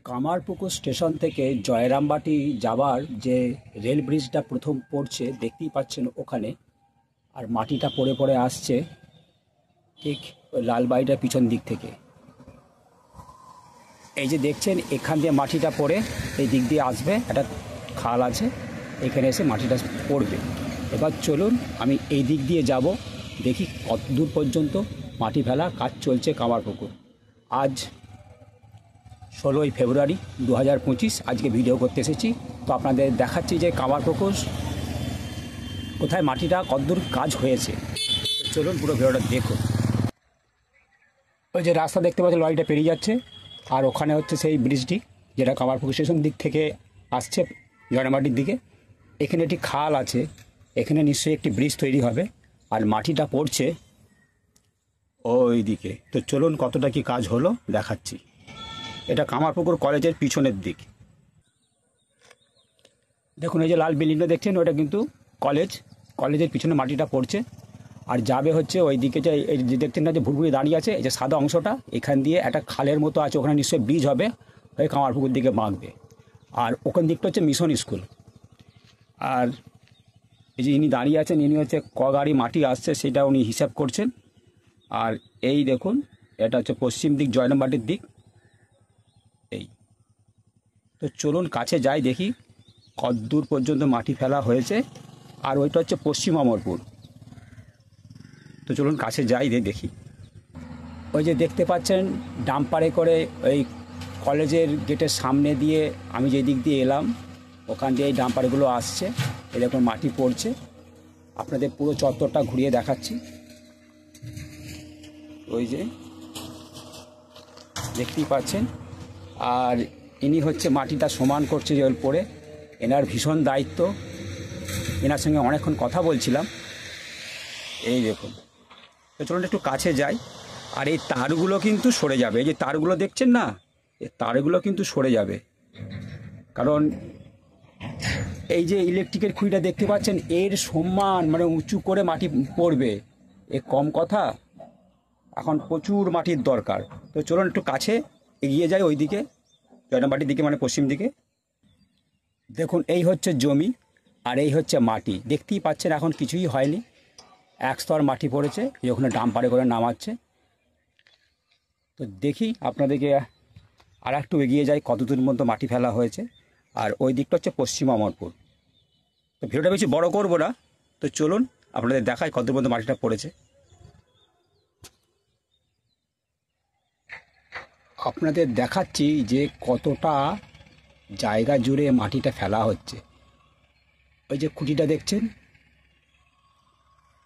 Kamarpukur station থেকে জয়রামবাটি যাওয়ার যে রেল ব্রিজটা প্রথম পড়ছে দেখতেই পাচ্ছেন ওখানে, আর মাটিটা পড়ে পড়ে আসছে ঠিক ওই লালবাড়িটার পিছন দিক থেকে। এই যে দেখছেন এখান দিয়ে মাটিটা পড়ে এই দিক দিয়ে আসবে, একটা খাল আছে, এখানে এসে মাটিটা পড়বে। এবার চলুন আমি এই দিক দিয়ে যাব, দেখি কত দূর পর্যন্ত মাটি ফেলা কাজ চলছে কামারপুকুর। আজ 16ই ফেব্রুয়ারি 2025 আজকে ভিডিও করতে এসেছি। তো আপনাদের দেখাচ্ছি যে কামারপুকুর কোথায় মাটিটা কতদূর কাজ হয়েছে। চলুন পুরো ভিডিওটা দেখুন। ওই যে রাস্তা দেখতে পাচ্ছেন, লরিটা পেরিয়ে যাচ্ছে, আর ওখানে হচ্ছে সেই ব্রিজটি যেটা কামারপুকুর স্টেশন দিক থেকে আসছে জয়রামবাটির দিকে। এখানে একটি খাল আছে, এখানে নিশ্চয়ই একটি ব্রিজ তৈরি হবে, আর মাটিটা পড়ছে ওই দিকে। তো চলুন কতটা কি কাজ হলো দেখাচ্ছি। এটা কামারপুকুর কলেজের পিছনের দিক। দেখুন এই যে লাল বিল্ডিংটা দেখছেন, ওটা কিন্তু কলেজের পিছনে মাটিটা পড়ছে, আর যাবে হচ্ছে ওই দিকে। যে এই যে দেখছেন না যে ভুরভুরি দাঁড়িয়ে আছে, এই যে সাদা অংশটা, এখান দিয়ে একটা খালের মতো আছে, ওখানে নিশ্চয়ই ব্রিজ হবে, ওই কামারপুকুর দিকে বাঁকবে। আর ওখান দিকটা হচ্ছে মিশন স্কুল। আর এই যে ইনি দাঁড়িয়ে আছেন, ইনি হচ্ছে ক গাড়ি মাটি আসছে সেটা উনি হিসাব করছেন। আর এই দেখুন এটা হচ্ছে পশ্চিম দিক, জয়রামবাটির দিক। এই তো চলুন কাছে যাই, দেখি কত দূর পর্যন্ত মাটি ফেলা হয়েছে। আর ওইটা হচ্ছে পশ্চিম অমরপুর। তো চলুন কাছে যাই দেখি। ওই যে দেখতে পাচ্ছেন ডাম্পারে করে ওই কলেজের গেটের সামনে দিয়ে আমি যে দিক দিয়ে এলাম, ওখান দিয়ে এই ডাম্পারগুলো আসছে, এরকম মাটি পড়ছে। আপনাদের পুরো চত্বরটা ঘুরিয়ে দেখাচ্ছি। ওই যে দেখতেই পাচ্ছেন, আর ইনি হচ্ছে মাটিটা সমান করছে জল পড়ে, এনার ভীষণ দায়িত্ব। এনার সঙ্গে অনেকক্ষণ কথা বলছিলাম। এই দেখুন, তো চলুন একটু কাছে যাই। আর এই তারগুলো কিন্তু সরে যাবে, এই যে তারগুলো দেখছেন না, এই তারগুলো কিন্তু সরে যাবে, কারণ এই যে ইলেকট্রিকের খুঁটিটা দেখতে পাচ্ছেন, এর সমান মানে উঁচু করে মাটি পড়বে। এ কম কথা, এখন প্রচুর মাটির দরকার। তো চলুন একটু কাছে এগিয়ে যাই ওই দিকে, জয়রামবাটির দিকে, মানে পশ্চিম দিকে। দেখুন এই হচ্ছে জমি, আর এই হচ্ছে মাটি। দেখতেই পাচ্ছেন এখন কিছুই হয়নি, এক স্তর মাটি পড়েছে, ওখানে ডাম্পারে করে নামাচ্ছে। তো দেখি আপনাদেরকে আর একটু এগিয়ে যাই কত দূর মতো মাটি ফেলা হয়েছে। আর ওই দিকটা হচ্ছে পশ্চিম অমরপুর। তো ভিডিওটা বেশি বড় করবো না, তো চলুন আপনাদের দেখাই কত দূর মতো মাটিটা পড়েছে। আপনাদের দেখাচ্ছি যে কতটা জায়গা জুড়ে মাটিটা ফেলা হচ্ছে। ওই যে খুঁটিটা দেখছেন,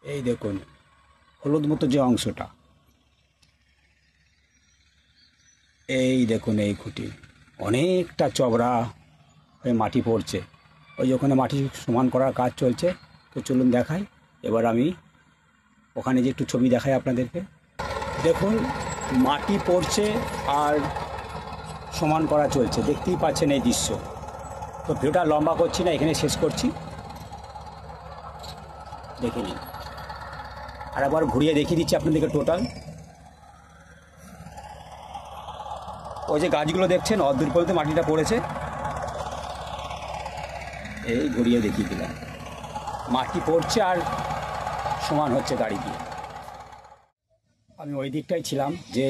এই দেখুন হলুদ মতো যে অংশটা, এই দেখুন এই খুঁটি অনেকটা চওড়া হয়ে মাটি পড়ছে। ওই যে ওখানে মাটি সমান করার কাজ চলছে। তো চলুন দেখাই। এবার আমি ওখানে যে একটু ছবি দেখাই আপনাদেরকে। দেখুন মাটি পড়ছে আর সমান করা চলছে, দেখতেই পাচ্ছেন এই দৃশ্য। তো ভিডিওটা লম্বা করছি না, এখানে শেষ করছি, দেখে নিন। আর একবার ঘুরিয়ে দেখিয়ে দিচ্ছি আপনাদেরকে টোটাল। ওই যে গাছগুলো দেখছেন, অদূর পর্যন্ত মাটিটা পড়েছে। এই ঘুরিয়ে দেখিয়ে দিলাম, মাটি পড়ছে আর সমান হচ্ছে গাড়ি দিয়ে। আমি ওই দিকটাই ছিলাম, যে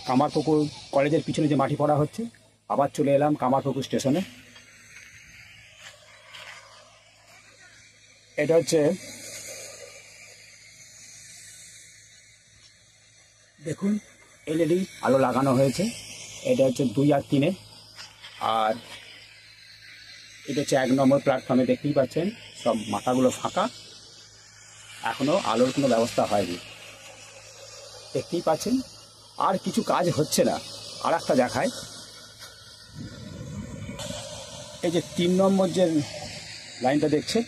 কামারপুকুর কলেজের পিছনে যে মাটি পড়া হচ্ছে। আবার চলে এলাম কামারপুকুর স্টেশনে। এটা হচ্ছে দেখুন এলইডি আলো লাগানো হয়েছে, এটা হচ্ছে 2 আর 3। আর এটা হচ্ছে 1 নম্বর প্ল্যাটফর্মে, দেখতেই পাচ্ছেন সব মাথাগুলো ফাঁকা, এখনও আলোর কোনো ব্যবস্থা হয়নি, দেখতেই পাচ্ছেন। আর কিছু কাজ হচ্ছে না। আর একটা দেখায়, এই যে 3 নম্বর যে লাইনটা দেখছে,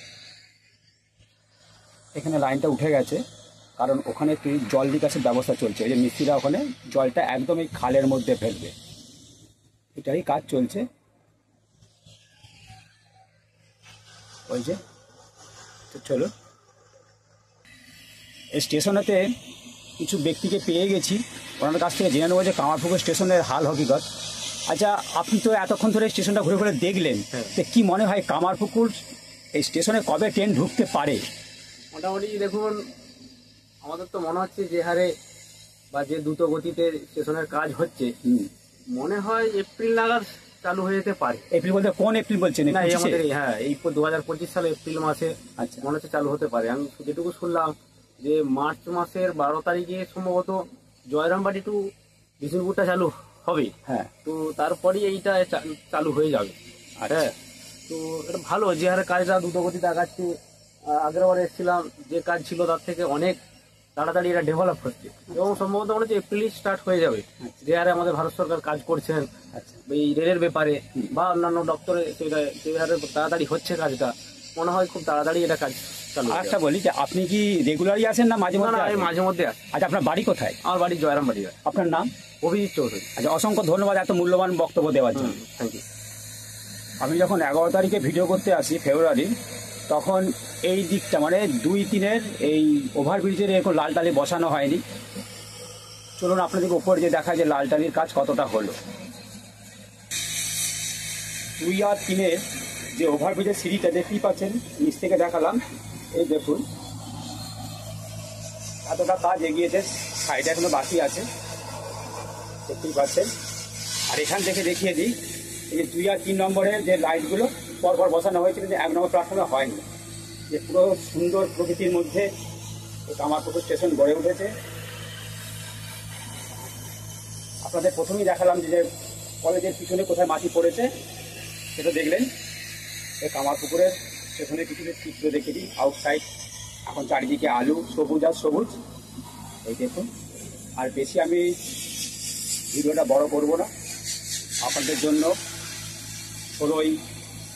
এখানে লাইনটা উঠে গেছে, কারণ ওখানে একটি জল নিকাশের ব্যবস্থা চলছে। এই যে মিস্ত্রিরা ওখানে জলটা একদম এই খালের মধ্যে ফেলবে, এটাই কাজ চলছে। ওই যে, তো চলো এই স্টেশনেতে কিছু ব্যক্তিকে পেয়ে গেছি, ওনার কাছ থেকে জেনে নেবো যে কামারপুকুর স্টেশনের হাল হকিকত। আচ্ছা, আপনি তো এতক্ষণ ধরে স্টেশনটা ঘুরে ঘুরে দেখলেন, হ্যাঁ। তো কি মনে হয় কামারপুকুর এই স্টেশনে কবে ট্রেন ঢুকতে পারে? মোটামুটি দেখুন, আমাদের তো মনে হচ্ছে যে হারে বা যে দ্রুত গতিতে স্টেশনের কাজ হচ্ছে, মনে হয় এপ্রিল নাগাদ চালু হয়ে যেতে পারে। এপ্রিল বলতে কোন এপ্রিল বলছেন? না, এই 25-এ? আমাদের এই 2025 সালে এপ্রিল মাসে আচ্ছা। মনে হচ্ছে চালু হতে পারে। আমি যেটুকু শুনলাম যে মার্চ মাসের 12 তারিখে সম্ভবত জয়রামবাটি টু বিষ্ণুপুরটা চালু হবে। হ্যাঁ। তো তারপরেই এইটা চালু হয়ে যাবে। আচ্ছা। হ্যাঁ, তো এটা ভালো যে হারে কাজটা দ্রুত গতিতে আগাচ্ছে। আগের বার এসেছিলাম, যে কাজ ছিল তার থেকে অনেক তাড়াতাড়ি এটা ডেভেলপ হচ্ছে এবং সম্ভবত মনে হচ্ছে এপ্রিলই স্টার্ট হয়ে যাবে। যে হারে আমাদের ভারত সরকার কাজ করছেন আচ্ছা। এই রেলের ব্যাপারে বা অন্যান্য দপ্তরে, সেটা যে হারে তাড়াতাড়ি হচ্ছে কাজটা, মনে হয় খুব তাড়াতাড়ি এটা কাজ চালু হয়ে আরেকটা যাবে। বলি যে আপনি কি রেগুলারই আসেন না মাঝে না, মধ্যে না, আমি আসেন? মাঝে মধ্যে আসি। আচ্ছা, আপনার বাড়ি কোথায়? আমার বাড়ি জয়রামবাটি। আপনার নাম? অভিজিৎ চৌধুরী। আচ্ছা, অসংখ্য ধন্যবাদ এত মূল্যবান বক্তব্য দেওয়ার জন্য। Thank you. আমি যখন 11 তারিখে ভিডিও করতে আসি ফেব্রুয়ারির, তখন এই দিকটা মানে 2-3-এর এই ওভারব্রিজের এখন লাল টালি বসানো হয়নি। চলুন আপনাদের উপর যে দেখা যে লাল টালির কাজ কতটা হলো। 2 আর 3-এর যে ওভারব্রিজের সিঁড়িটা দেখতেই পাচ্ছেন, নিচ থেকে দেখালাম, এই দেখুন এতটা কাজ এগিয়েছে, সাইডে এখনো বাকি আছে, দেখতেই পাচ্ছেন। আর এখান থেকে দেখিয়ে দিই, এই যে 2 আর 3 নম্বরের যে লাইটগুলো পরপর বসানো হয়েছে, কিন্তু 1 নম্বর প্ল্যাটফর্মে হয়নি। যে পুরো সুন্দর প্রকৃতির মধ্যে কামারপুকুর স্টেশন গড়ে উঠেছে। আপনাদের প্রথমেই দেখালাম যে কলেজের পিছনে কোথায় মাটি পড়েছে সেটা দেখলেন। এই কামারপুকুরের স্টেশনের কিছু চিত্র দেখে দিই। আউটসাইড এখন চারিদিকে আলু, সবুজ আর সবুজ, এই দেখুন। আর বেশি আমি ভিডিওটা বড় করব না, আপনাদের জন্য 16ই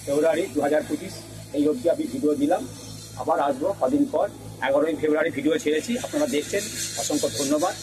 ফেব্রুয়ারি 2025 এই অবধি আমি ভিডিও দিলাম। আবার আসবো কদিন পর। 11ই ফেব্রুয়ারি ভিডিও ছেড়েছি, আপনারা দেখছেন, অসংখ্য ধন্যবাদ।